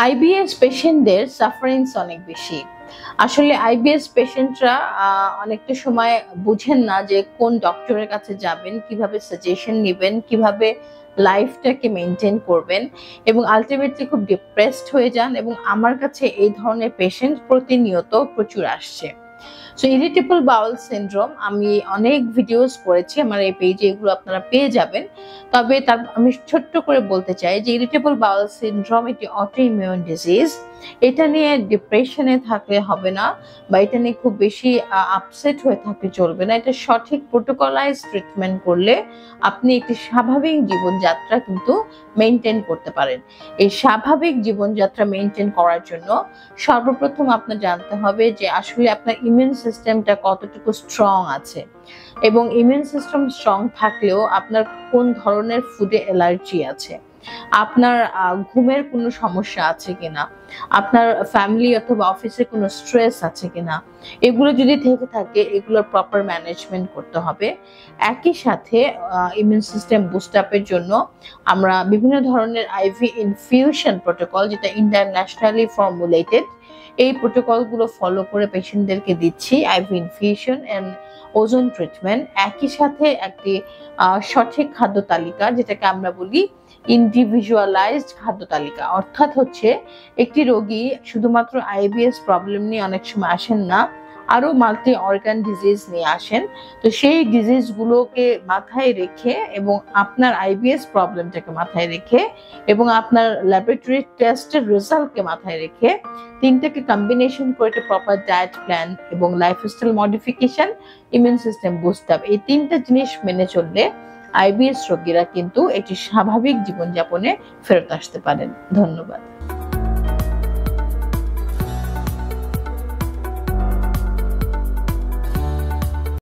IBS পেশেন্টদের sufferings অনেক বেশি। আসলে আইবিএস পেশেন্টরা অনেকটা সময় বুঝেন না যে কোন ডক্টরের কাছে যাবেন, কিভাবে সাজেশন নেবেন, কিভাবে লাইফটাকে মেনটেন করবেন এবং আলটিমেটলি খুব ডিপ্রেসড হয়ে যান। এবং আমার কাছে এই ধরনের পেশেন্ট প্রতিনিয়ত প্রচুর আসছে। সো ইরিটেবল বাউল সিনড্রোম আমি অনেক ভিডিওস করেছি, আমার এই পেজে এগুলো আপনারা পেয়ে যাবেন। তবে আমি ছোট্ট করে বলতে চাই যে ইরিটেবল বাউল সিনড্রোম একটি অটোইমিউন ডিজিজ। এটা নিয়ে ডিপ্রেশনে থাকলে হবে না, বা এটা নিয়ে খুব বেশি আপসেট হয়ে থাকলে চলবে না। এটা সঠিক প্রোটোকলাইজ ট্রিটমেন্ট করলে আপনি একটি স্বাভাবিক জীবনযাত্রা কিন্তু মেনটেন করতে পারেন। এই স্বাভাবিক জীবনযাত্রা মেনটেন করার জন্য সর্বপ্রথম আপনার জানতে হবে যে আসলে আপনার ইমিউন সিস্টেমটা কতটুকু স্ট্রং আছে, এবং ইমিউন সিস্টেম স্ট্রং থাকলেও আপনার কোন ধরনের ফুডে অ্যালার্জি আছে, আপনার ঘুমের কোনো সমস্যা আছে কিনা, আপনার ফ্যামিলি অথবা অফিসে কোনো স্ট্রেস আছে কিনা, এগুলো যদি থেকে থাকে এগুলোর প্রপার ম্যানেজমেন্ট করতে হবে। একই সাথে ইমিউন সিস্টেম বুস্ট আপের জন্য আমরা বিভিন্ন ধরনের আইভি ইনফিউশন প্রোটোকল, যেটা ইন্টারন্যাশনালি ফর্মুলেটেড, এই প্রোটোকলগুলো ফলো করে পেশেন্টদেরকে দিচ্ছি IV infusion and ozone treatment. একই সাথে একটি সঠিক খাদ্য তালিকা, যেটাকে আমরা বলি ইন্ডিভিজুয়ালাইজড খাদ্য তালিকা। অর্থাৎ হচ্ছে একটি রোগী শুধুমাত্র আইবিএস প্রবলেম নিয়ে অনেক সময় আসেন না, আরো মাল্টি অর্গান ডিজিজ নিয়ে আসেন। তো সেই ডিজিজগুলোকে মাথায় রেখে এবং আপনার আইবিএস প্রবলেমটাকে মাথায় রেখে এবং আপনার ল্যাবরেটরি টেস্টের রেজাল্টকে মাথায় রেখে তিনটাকে কম্বিনেশন করে একটা প্রপার ডায়েট প্ল্যান এবং lifestyle modification, immune system boost up, এই তিনটা জিনিস মেনে চললে আইবিএস রোগীরা কিন্তু একটি স্বাভাবিক জীবনযাপনে ফেরত আসতে পারেন। ধন্যবাদ।